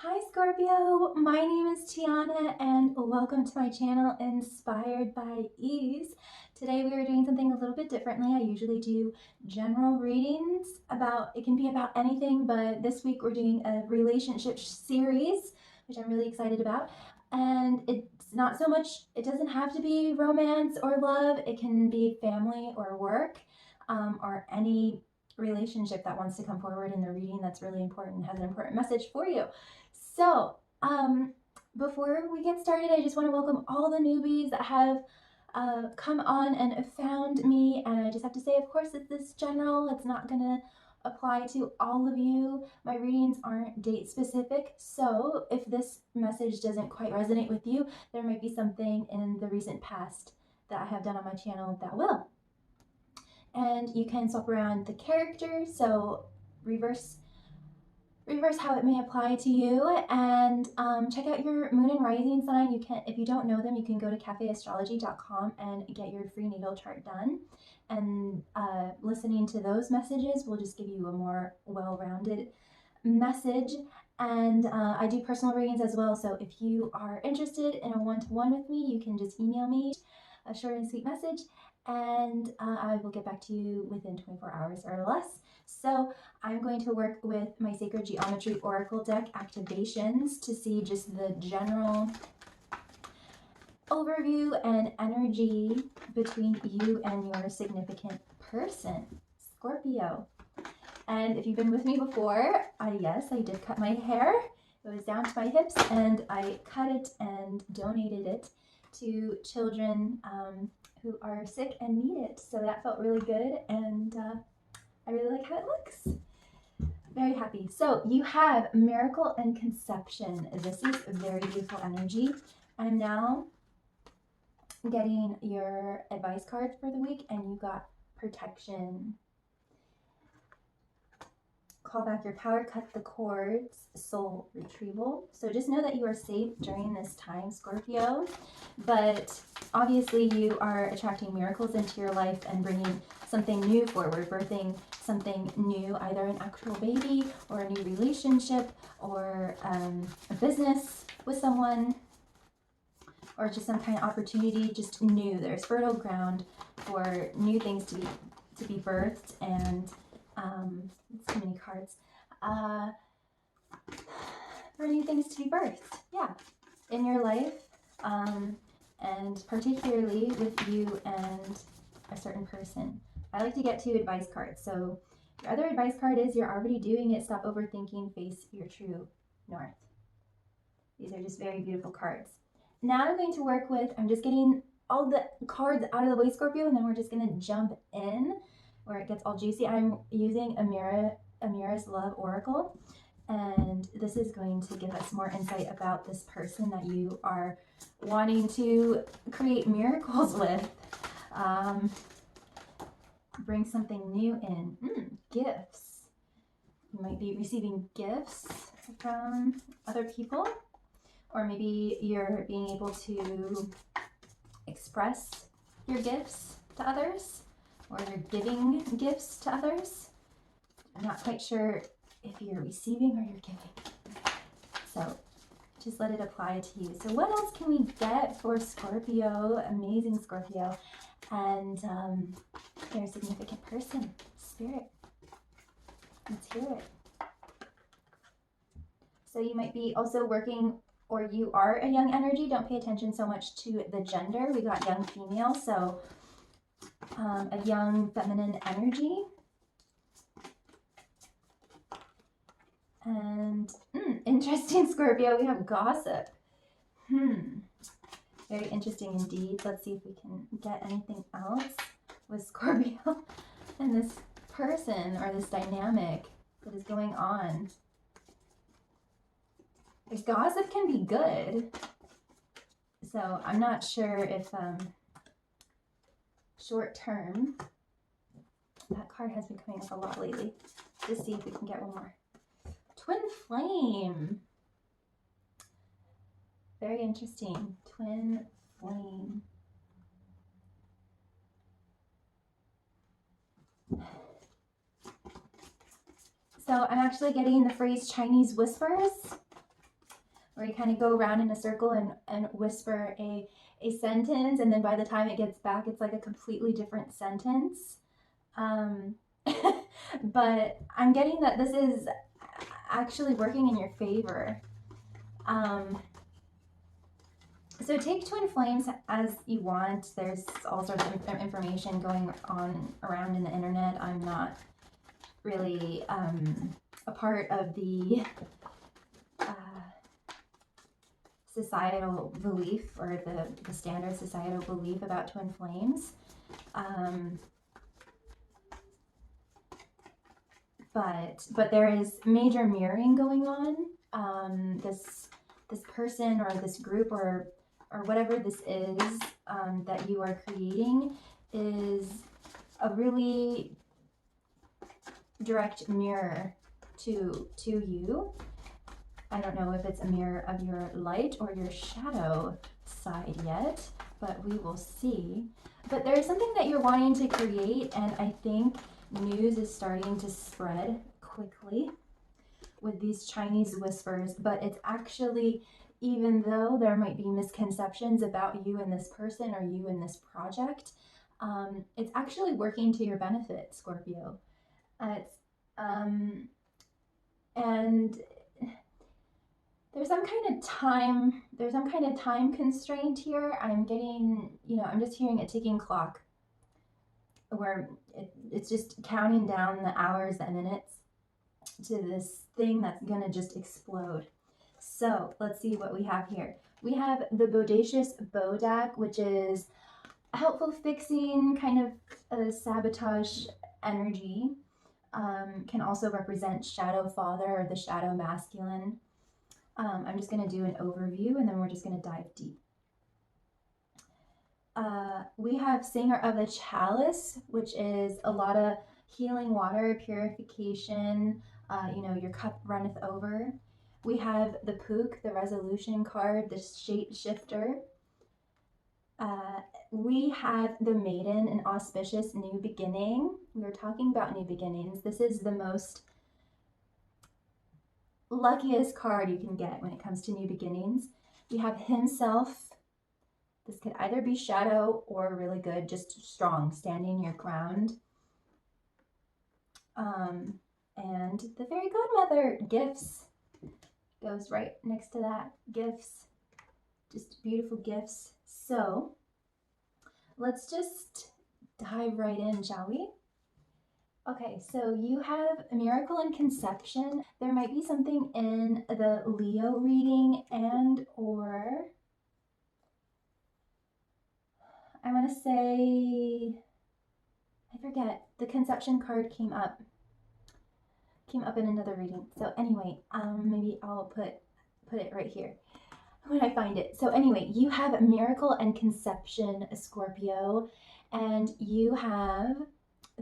Hi Scorpio, my name is Tiana and welcome to my channel Inspired by Ease. Today we are doing something a little bit differently. I usually do general readings it can be about anything, but this week we're doing a relationship series, which I'm really excited about. And it's not so much, it doesn't have to be romance or love. It can be family or work, or any relationship that wants to come forward in the reading that's really important, has an important message for you. So, before we get started, I just want to welcome all the newbies that have come on and found me. And I just have to say, of course, it's this general. It's not going to apply to all of you. My readings aren't date specific. So if this message doesn't quite resonate with you, there might be something in the recent past that I have done on my channel that will. And you can swap around the characters. So reverse how it may apply to you, and check out your moon and rising sign. You can, if you don't know them, you can go to cafeastrology.com and get your free natal chart done, and listening to those messages will just give you a more well-rounded message. And I do personal readings as well, so if you are interested in a one-to-one with me, you can just email me a short and sweet message, and I will get back to you within 24 hours or less. So I'm going to work with my Sacred Geometry Oracle deck activations to see just the general overview and energy between you and your significant person, Scorpio. And if you've been with me before, yes, I did cut my hair. It was down to my hips, and I cut it and donated it to children who are sick and need it. So that felt really good, and I really like how it looks. Very happy. So you have miracle and conception. This is very beautiful energy. I'm now getting your advice cards for the week, and you got protection. Call back your power, cut the cords, soul retrieval. So just know that you are safe during this time, Scorpio. But obviously you are attracting miracles into your life and bringing something new forward, birthing something new, either an actual baby or a new relationship or a business with someone, or just some kind of opportunity, just new. There's fertile ground for new things to be birthed, and it's too many cards. For new things to be birthed, yeah, in your life, and particularly with you and a certain person. I like to get 2 advice cards. So your other advice card is you're already doing it. Stop overthinking. Face your true north. These are just very beautiful cards. Now I'm going to work with, I'm just getting all the cards out of the way, Scorpio, and then we're just going to jump in where it gets all juicy. I'm using Amira's Love Oracle, and this is going to give us more insight about this person that you are wanting to create miracles with. Bring something new in. Gifts. You might be receiving gifts from other people, or maybe you're being able to express your gifts to others, or you're giving gifts to others. I'm not quite sure if you're receiving or you're giving. So just let it apply to you. So what else can we get for Scorpio? Amazing Scorpio. And their significant person, spirit. Let's hear it. So you might be also working, or you are a young energy. Don't pay attention so much to the gender. We got young female, so a young feminine energy. And interesting, Scorpio, we have gossip. Very interesting indeed. Let's see if we can get anything else with Scorpio and this person or this dynamic that is going on. The gossip can be good. So I'm not sure if short term, that card has been coming up a lot lately. Just see if we can get one more. Twin flame. Very interesting. Twin flame. So I'm actually getting the phrase Chinese whispers. where you kind of go around in a circle and whisper a sentence, and then by the time it gets back, it's like a completely different sentence. Um, but I'm getting that this is actually working in your favor. So take twin flames as you want. There's all sorts of information going on around in the internet. I'm not really a part of the societal belief or the standard societal belief about twin flames. But there is major mirroring going on. This person or this group or whatever this is that you are creating is a really direct mirror to you. I don't know if it's a mirror of your light or your shadow side yet, but we will see. But there's something that you're wanting to create, and I think news is starting to spread quickly with these Chinese whispers, but it's actually, even though there might be misconceptions about you and this person or you and this project, it's actually working to your benefit, Scorpio. And there's some kind of time constraint here. I'm getting, I'm just hearing a ticking clock where it's just counting down the hours and minutes to this thing that's gonna just explode. So let's see what we have here. We have the Bodacious Bodak, which is helpful fixing, kind of a sabotage energy. Can also represent shadow father or the shadow masculine. I'm just going to do an overview and then we're just going to dive deep. We have Singer of the Chalice, which is a lot of healing water, purification, your cup runneth over. We have the Pook, the Resolution card, the Shape Shifter. We have the Maiden, an auspicious new beginning. We were talking about new beginnings. This is the most luckiest card you can get when it comes to new beginnings. We have Himself. This could either be shadow or really good, just strong, standing your ground. And the Fairy Godmother, gifts, goes right next to that. Gifts, just beautiful gifts. So let's just dive right in, shall we? Okay, so you have a miracle in conception. There might be something in the Leo reading and or I want to say, I forget, the conception card came up in another reading. So anyway, maybe I'll put it right here when I find it. So anyway, you have a miracle and conception, Scorpio, and you have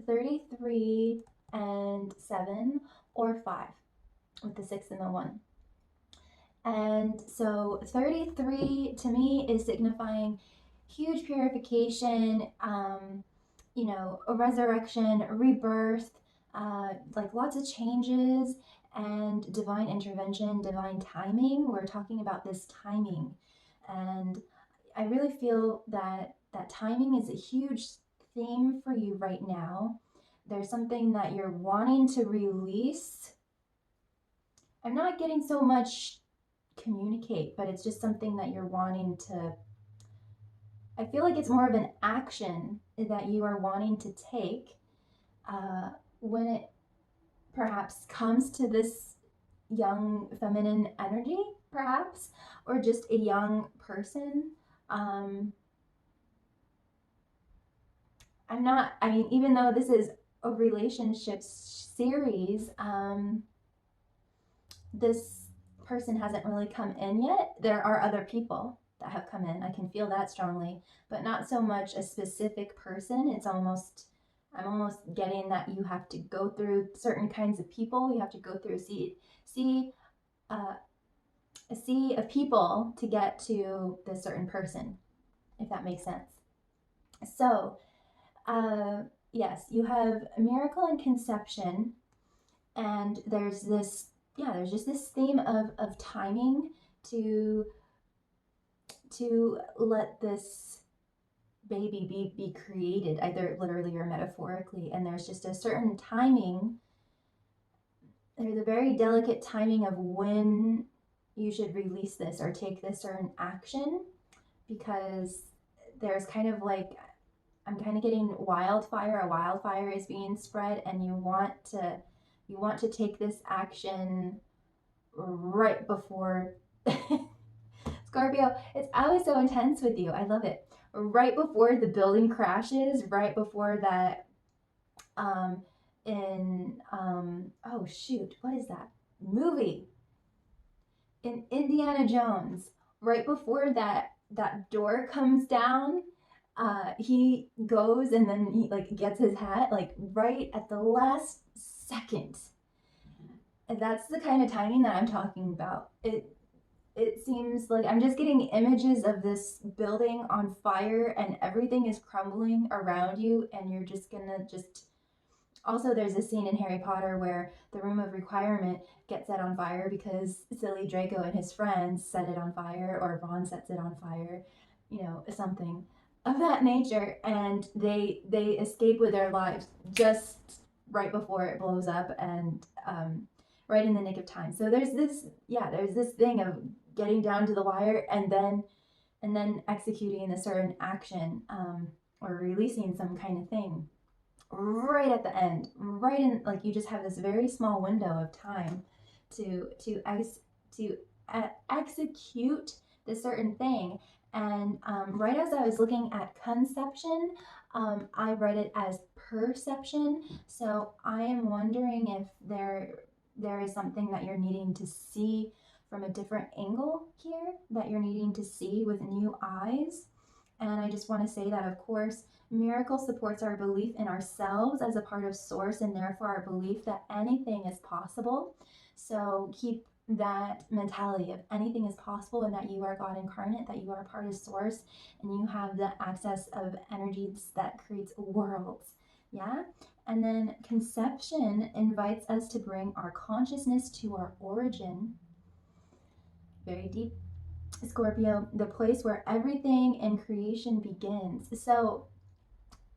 33 and 7 or 5 with the 6 and the 1. And so 33 to me is signifying huge purification, a resurrection, a rebirth, like lots of changes and divine intervention, divine timing. We're talking about this timing. And I really feel that timing is a huge theme for you right now. There's something that you're wanting to release. I'm not getting so much communicate, but it's just something that you're wanting to, I feel like it's more of an action that you are wanting to take when it perhaps comes to this young feminine energy, perhaps, or just a young person. Even though this is a relationship series, this person hasn't really come in yet. There are other people that have come in. I can feel that strongly, but not so much a specific person. I'm almost getting that you have to go through certain kinds of people. You have to go through a sea of people to get to this certain person, if that makes sense. So, yes, you have a miracle in conception, and there's just this theme of timing, to let this baby be created, either literally or metaphorically. And there's just a certain timing. There's a very delicate timing of when you should release this or take this certain action, because there's kind of like, I'm kind of getting wildfire. A wildfire is being spread, and you want to take this action right before Scorpio. It's always so intense with you. I love it. Right before the building crashes, right before that, oh shoot, what is that movie? In Indiana Jones, right before that door comes down, he goes and then he like gets his hat like right at the last second. And that's the kind of timing that I'm talking about. It seems like I'm just getting images of this building on fire and everything is crumbling around you, and you're just gonna just. Also, there's a scene in Harry Potter where the room of requirement gets set on fire because silly Draco and his friends set it on fire, or Ron sets it on fire, something of that nature, and they escape with their lives just right before it blows up, and right in the nick of time. So there's this thing of getting down to the wire, and then executing a certain action, or releasing some kind of thing right at the end, right in, like, you just have this very small window of time to execute this certain thing. And right as I was looking at conception, I read it as perception. So I am wondering if there is something that you're needing to see from a different angle here, that you're needing to see with new eyes. And I just want to say that, of course, miracle supports our belief in ourselves as a part of source, and therefore our belief that anything is possible. So keep that mentality of anything is possible, and that you are God incarnate, that you are a part of source, and you have the access of energies that creates worlds. Yeah? And then conception invites us to bring our consciousness to our origin. Very deep, Scorpio, the place where everything in creation begins. So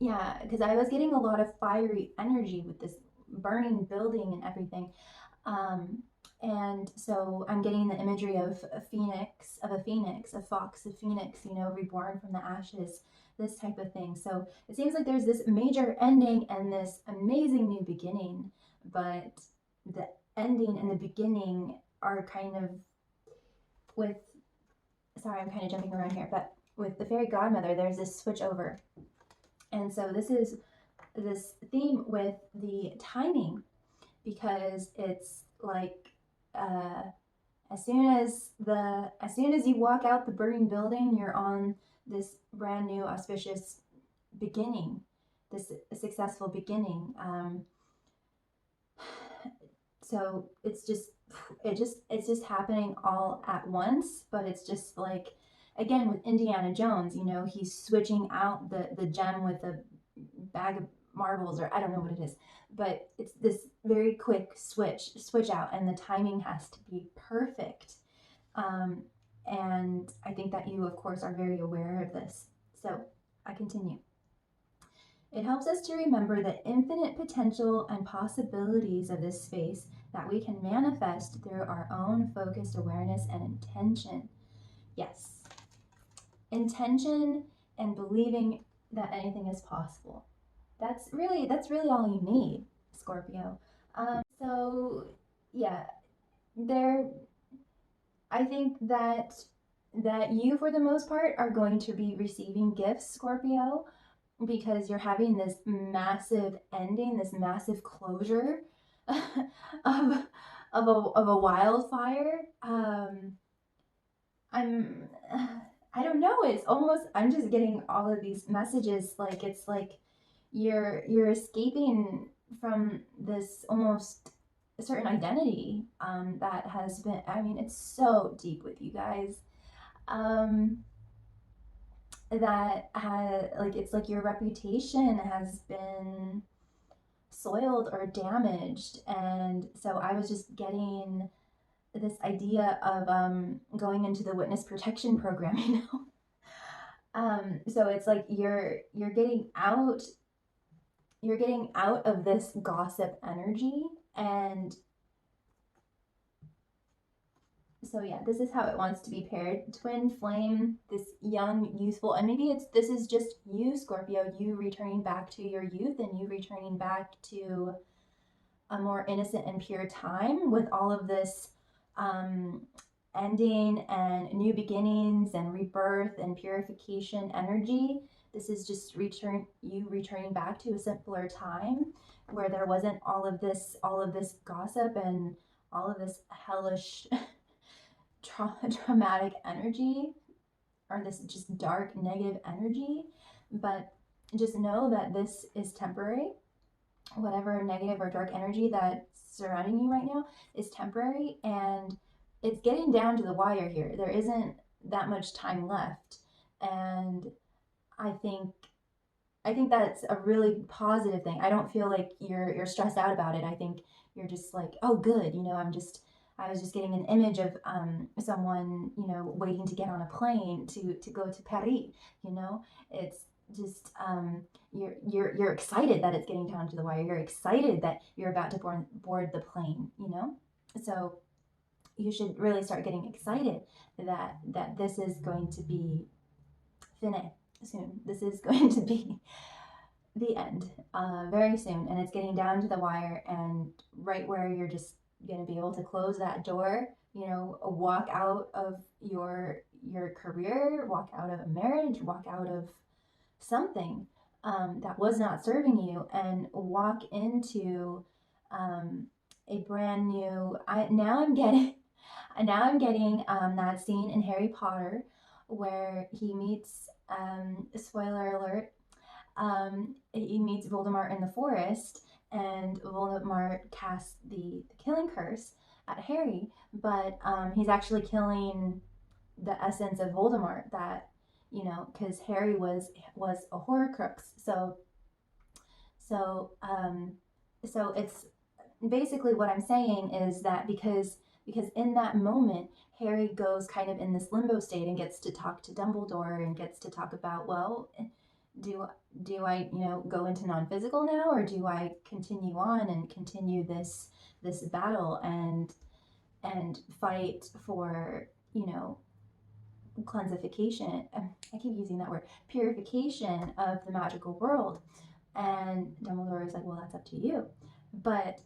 yeah, because I was getting a lot of fiery energy with this burning building and everything. And so I'm getting the imagery of a phoenix, a fox, a phoenix, reborn from the ashes, this type of thing. So it seems like there's this major ending and this amazing new beginning, but the ending and the beginning are kind of I'm kind of jumping around here, but with the fairy godmother, there's this switch over. And so this is this theme with the timing, because it's like as soon as you walk out the burning building, you're on this brand new auspicious beginning, this successful beginning. So it's just happening all at once, but it's just like, again, with Indiana Jones, he's switching out the gem with the bag of marbles, or I don't know what it is, but it's this very quick switch out, and the timing has to be perfect. And I think that you, of course, are very aware of this. So I continue. It helps us to remember the infinite potential and possibilities of this space that we can manifest through our own focused awareness and intention. Yes. Intention and believing that anything is possible. That's really all you need, Scorpio. So yeah, I think that you, for the most part, are going to be receiving gifts, Scorpio, because you're having this massive ending, this massive closure of a wildfire. I don't know. It's almost, I'm just getting all of these messages, like it's like you're escaping from this almost a certain identity that has been. I mean, it's so deep with you guys. That it's like your reputation has been soiled or damaged, and so I was just getting this idea of going into the witness protection program, you know. So it's like you're getting out of this gossip energy. And so yeah, this is how it wants to be paired. Twin flame, this young, youthful, and maybe this is just you, Scorpio, you returning back to your youth and you returning back to a more innocent and pure time with all of this ending and new beginnings and rebirth and purification energy. This is just returning back to a simpler time where there wasn't all of this gossip and all of this hellish traumatic energy, or this just dark negative energy. But just know that this is temporary. Whatever negative or dark energy that's surrounding you right now is temporary, and it's getting down to the wire here. There isn't that much time left, and I think that's a really positive thing. I don't feel like you're stressed out about it. I think you're just like, oh, good. You know, I was just getting an image of someone, you know, waiting to get on a plane to go to Paris. You know, it's just you're excited that it's getting down to the wire. You're excited that you're about to board the plane. You know, so you should really start getting excited that this is going to be finished soon. This is going to be the end very soon, and it's getting down to the wire, and right where you're just going to be able to close that door, you know, walk out of your career, walk out of a marriage, walk out of something that was not serving you, and walk into a brand new. Now I'm getting that scene in Harry Potter where he meets spoiler alert, he meets Voldemort in the forest, and Voldemort casts the killing curse at Harry, but he's actually killing the essence of Voldemort, that, you know, because Harry was a Horcrux. So it's basically what I'm saying is that because in that moment Harry goes kind of in this limbo state and gets to talk to Dumbledore and gets to talk about, well, do I, you know, go into non-physical now, or do I continue on and continue this battle and fight for, you know, cleansification. I keep using that word, purification of the magical world. And Dumbledore is like, well, that's up to you. But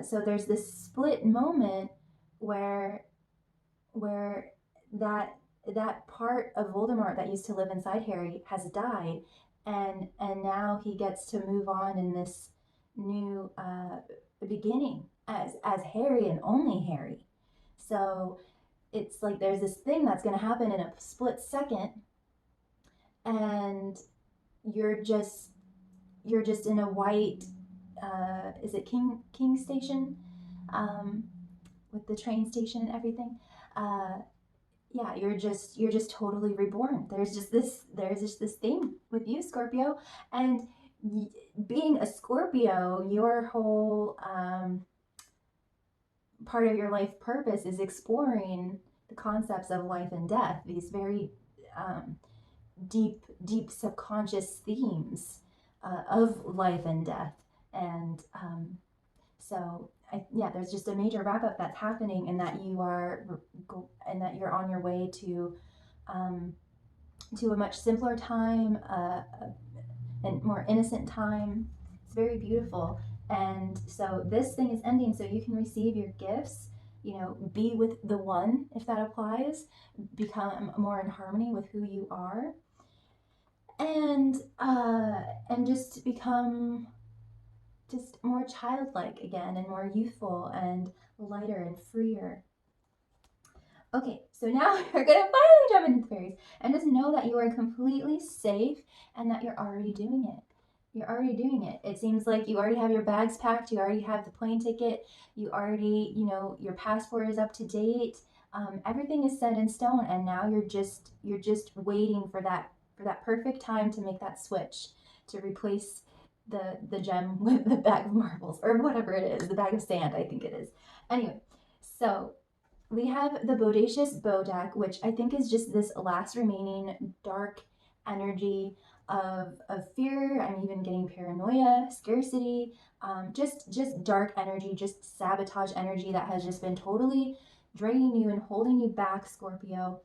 so there's this split moment where that part of Voldemort that used to live inside Harry has died, and now he gets to move on in this new beginning as Harry and only Harry. So it's like there's this thing that's going to happen in a split second, and you're just in a white is it King Station, with the train station and everything. Yeah, you're just totally reborn. There's just this thing with you, Scorpio, and being a Scorpio, your whole part of your life purpose is exploring the concepts of life and death, these very deep subconscious themes of life and death. And so there's just a major wrap up that's happening, and that you're on your way to a much simpler time, and more innocent time. It's very beautiful. And so this thing is ending, so you can receive your gifts, you know, be with the one, if that applies, become more in harmony with who you are, and just become just more childlike again, and more youthful and lighter and freer. Okay, so now we're gonna finally jump into the fairies, and just know that you are completely safe and that you're already doing it. You're already doing it. It seems like you already have your bags packed, you already have the plane ticket, you already, you know, your passport is up to date. Everything is set in stone, and now you're just waiting for that perfect time to make that switch, to replace the gem with the bag of marbles, or whatever it is, the bag of sand, I think it is. Anyway, so we have the Bodacious Bodak, which I think is just this last remaining dark energy of fear. I'm even getting paranoia, scarcity, just dark energy, just sabotage energy that has just been totally draining you and holding you back, Scorpio.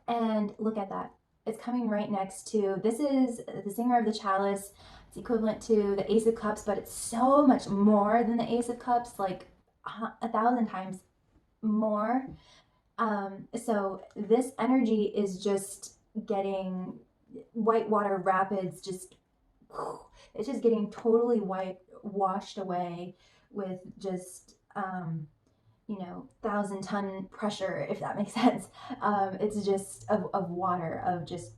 And look at that. It's coming right next to, this is the Singer of the Chalice. It's equivalent to the Ace of Cups, but it's so much more than the Ace of Cups, like 1,000 times more. So this energy is just getting whitewater rapids, just it's just getting totally washed away with just 1,000-ton pressure, if that makes sense. It's just of water, of just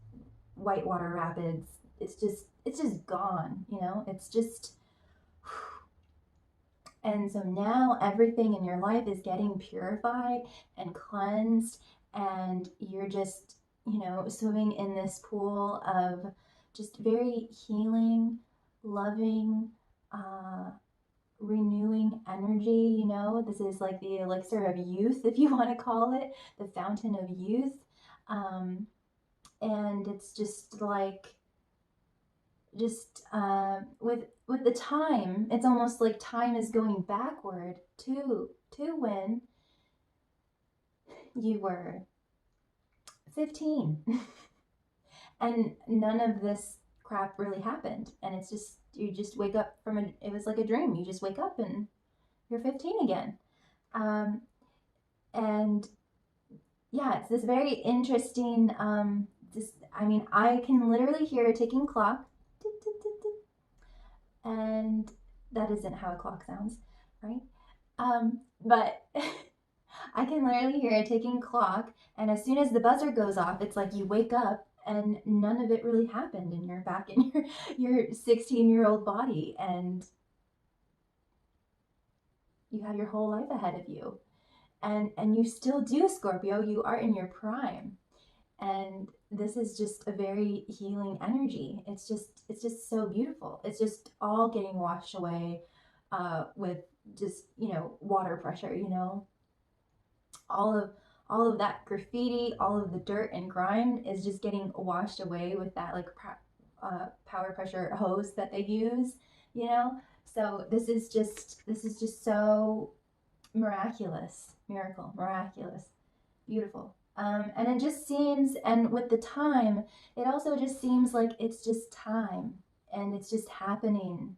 whitewater rapids. It's just gone. It's just. And so now everything in your life is getting purified and cleansed, and you're just, swimming in this pool of just very healing, loving, renewing energy. This is like the elixir of youth, if you want to call it, the fountain of youth. And it's just like, with the time, it's almost like time is going backward to when you were 15 and none of this crap really happened, and it's just, you just wake up from it was like a dream. You just wake up and you're 15 again. And yeah, it's this very interesting, I can literally hear a ticking clock, and that isn't how a clock sounds, right? But I can literally hear a ticking clock, and as soon as the buzzer goes off, it's like you wake up and none of it really happened, and you're back in your 16-year-old body, and you have your whole life ahead of you. And you still do, Scorpio. You are in your prime. And this is just a very healing energy. It's just so beautiful. It's just all getting washed away with just, water pressure, all of that graffiti, all of the dirt and grime is just getting washed away with that like power pressure hose that they use, So this is just so miraculous, beautiful. And it just seems, and with the time, it also just seems like it's just time, and it's just happening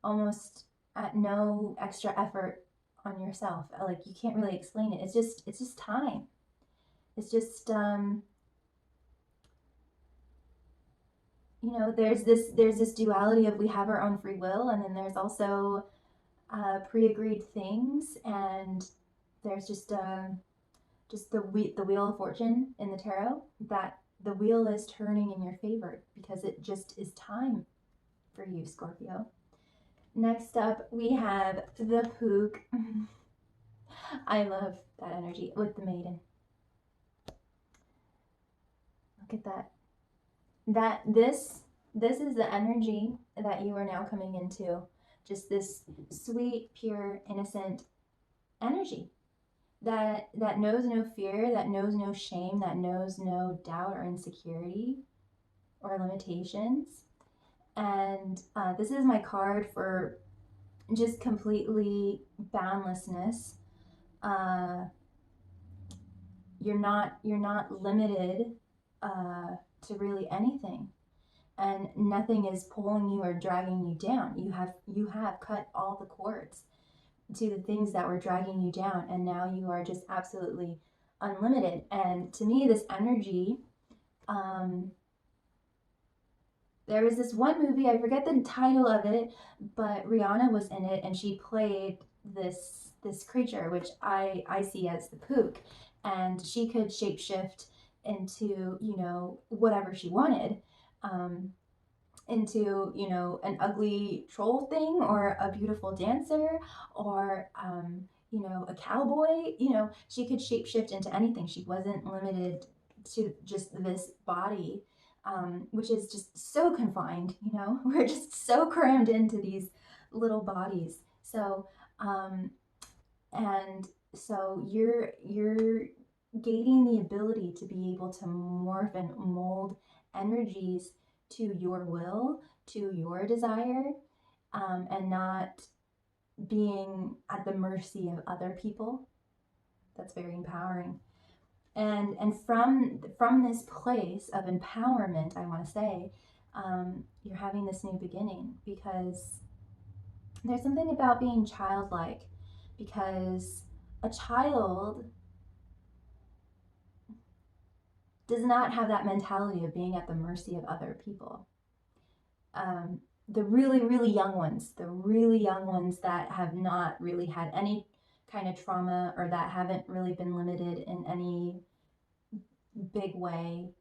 almost at no extra effort on yourself. Like, you can't really explain it. It's just time. It's just, there's this duality of we have our own free will, and then there's also pre-agreed things, and there's just the wheel of fortune in the tarot, that the wheel is turning in your favor because it just is time for you, Scorpio. Next up, we have the Pook. I love that energy with the Maiden. Look at that. This is the energy that you are now coming into. Just this sweet, pure, innocent energy that knows no fear, that knows no shame, that knows no doubt or insecurity or limitations. And this is my card for just completely boundlessness. You're not limited to really anything, and nothing is pulling you or dragging you down. You have cut all the cords to the things that were dragging you down, and now you are just absolutely unlimited. And to me, this energy, there was this one movie, I forget the title of it, but Rihanna was in it, and she played this creature, which I see as the Pook, and she could shapeshift into, whatever she wanted, into, an ugly troll thing, or a beautiful dancer, or, a cowboy. She could shapeshift into anything. She wasn't limited to just this body, which is just so confined. We're just so crammed into these little bodies. So, and So you're gaining the ability to be able to morph and mold energies to your will, to your desire, and not being at the mercy of other people. That's very empowering. And from this place of empowerment, I want to say, you're having this new beginning, because there's something about being childlike, because a child does not have that mentality of being at the mercy of other people. The really, really young ones, that have not really had any kind of trauma, or that haven't really been limited in any big way.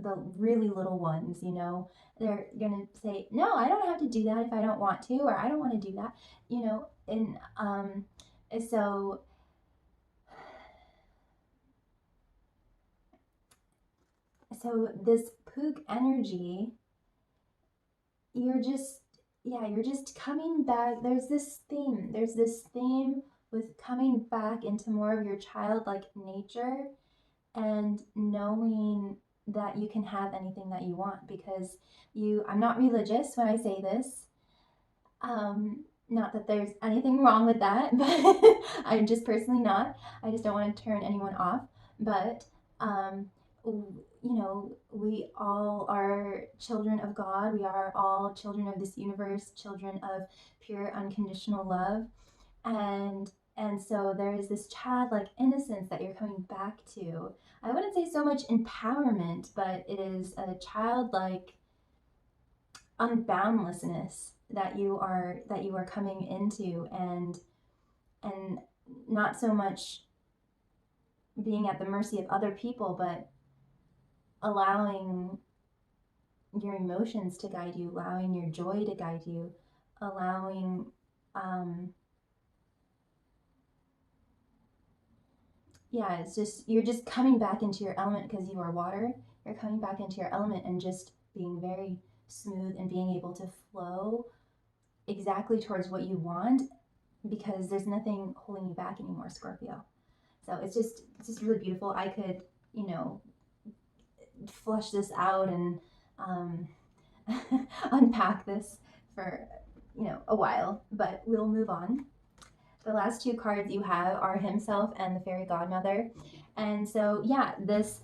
The really little ones, they're gonna say, "No, I don't have to do that if I don't want to," or "I don't want to do that," and so this pook energy, you're just you're just coming back. There's this theme with coming back into more of your childlike nature, and knowing that you can have anything that you want, because I'm not religious when I say this. Not that there's anything wrong with that, but I'm just personally not. I just don't want to turn anyone off. But we all are children of God. We are all children of this universe, children of pure unconditional love. And so there is this childlike innocence that you're coming back to. I wouldn't say so much empowerment, but it is a childlike unboundlessness that you are coming into, and not so much being at the mercy of other people, but allowing your emotions to guide you, allowing your joy to guide you, allowing it's just, you're just coming back into your element, because you are water. You're coming back into your element and just being very smooth and being able to flow exactly towards what you want, because there's nothing holding you back anymore, Scorpio. So it's just really beautiful. I could, flush this out and unpack this for, a while, but we'll move on. The last two cards you have are Himself and the Fairy Godmother. And so, this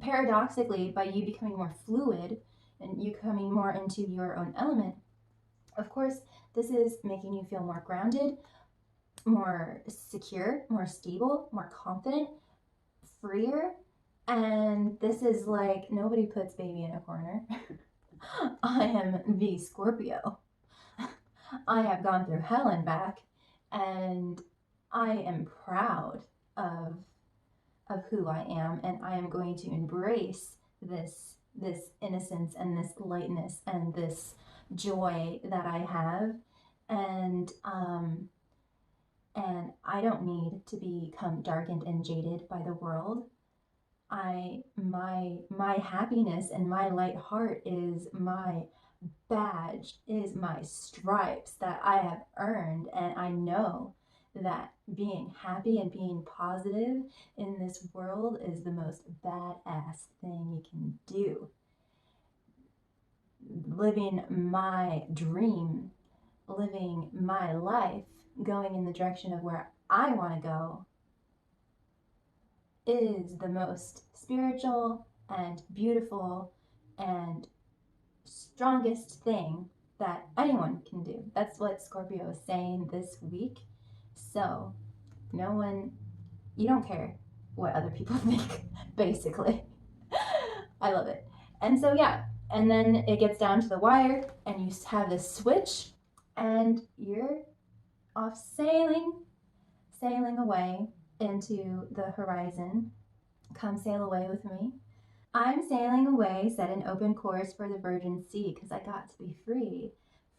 paradoxically, by you becoming more fluid and you coming more into your own element, of course, this is making you feel more grounded, more secure, more stable, more confident, freer. And this is like, nobody puts baby in a corner. I am the Scorpio. I have gone through hell and back, and I am proud of who I am, and I am going to embrace this innocence and this lightness and this joy that I have, and I don't need to become darkened and jaded by the world. My happiness and my light heart is my badge, is my stripes that I have earned, and I know that being happy and being positive in this world is the most badass thing you can do. Living my dream, living my life, going in the direction of where I want to go, is the most spiritual and beautiful and strongest thing that anyone can do. That's what Scorpio is saying this week. So, you don't care what other people think, basically. I love it. And so, and then it gets down to the wire, and you have this switch, and you're off sailing away into the horizon. Come sail away with me. I'm sailing away, set an open course for the Virgin Sea, because I got to be free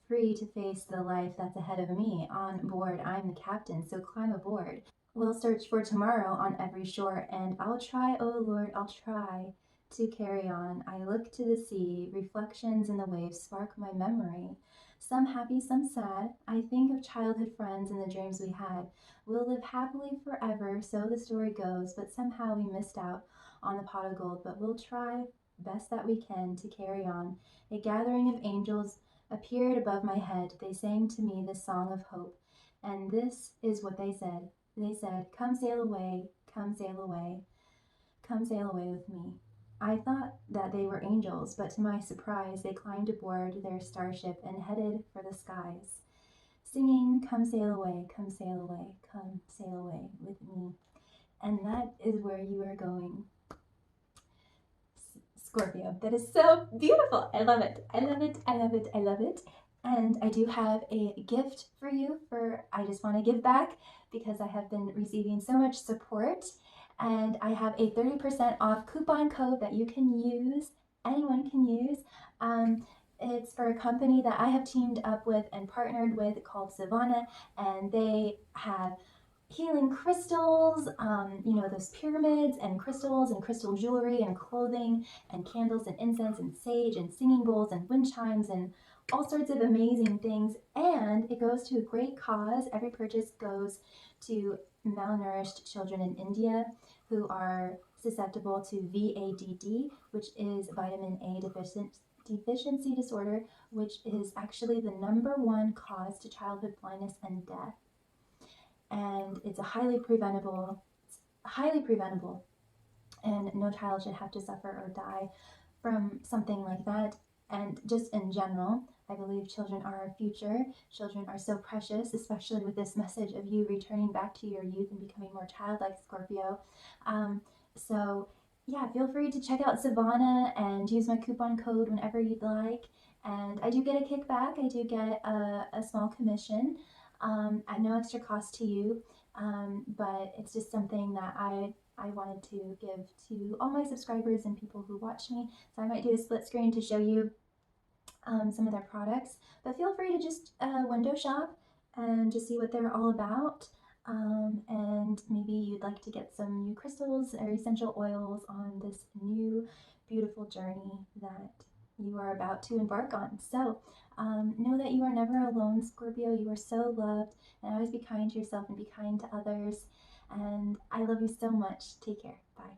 to face the life that's ahead of me. On board, I'm the captain, so climb aboard. We'll search for tomorrow on every shore, and I'll try, oh Lord, I'll try to carry on. I look to the sea, reflections in the waves spark my memory. Some happy, some sad. I think of childhood friends and the dreams we had. We'll live happily forever, so the story goes, but somehow we missed out on the pot of gold. But we'll try best that we can to carry on. A gathering of angels appeared above my head. They sang to me this song of hope. And this is what they said. They said, come sail away, come sail away, come sail away with me. I thought that they were angels, but to my surprise, they climbed aboard their starship and headed for the skies, singing, come sail away, come sail away, come sail away with me. And that is where you are going, Scorpio. That is so beautiful. I love it. I love it. I love it. I love it. And I do have a gift for you I just want to give back because I have been receiving so much support. And I have a 30% off coupon code that you can use. Anyone can use. It's for a company that I have teamed up with and partnered with called Savannah, and they have healing crystals, those pyramids and crystal jewelry and clothing and candles and incense and sage and singing bowls and wind chimes and all sorts of amazing things. And it goes to a great cause. Every purchase goes to malnourished children in India who are susceptible to VADD, which is vitamin A deficiency disorder, which is actually the #1 cause to childhood blindness and death. And it's highly preventable, and no child should have to suffer or die from something like that. And just in general, I believe children are our future. Children are so precious, especially with this message of you returning back to your youth and becoming more childlike, Scorpio. So yeah, feel free to check out Savannah and use my coupon code whenever you'd like. And I do get a kickback. I do get a small commission at no extra cost to you. But it's just something that I wanted to give to all my subscribers and people who watch me. So I might do a split screen to show you some of their products. But feel free to just window shop and just see what they're all about. And maybe you'd like to get some new crystals or essential oils on this new beautiful journey that you are about to embark on. So know that you are never alone, Scorpio. You are so loved, and always be kind to yourself and be kind to others. And I love you so much. Take care. Bye.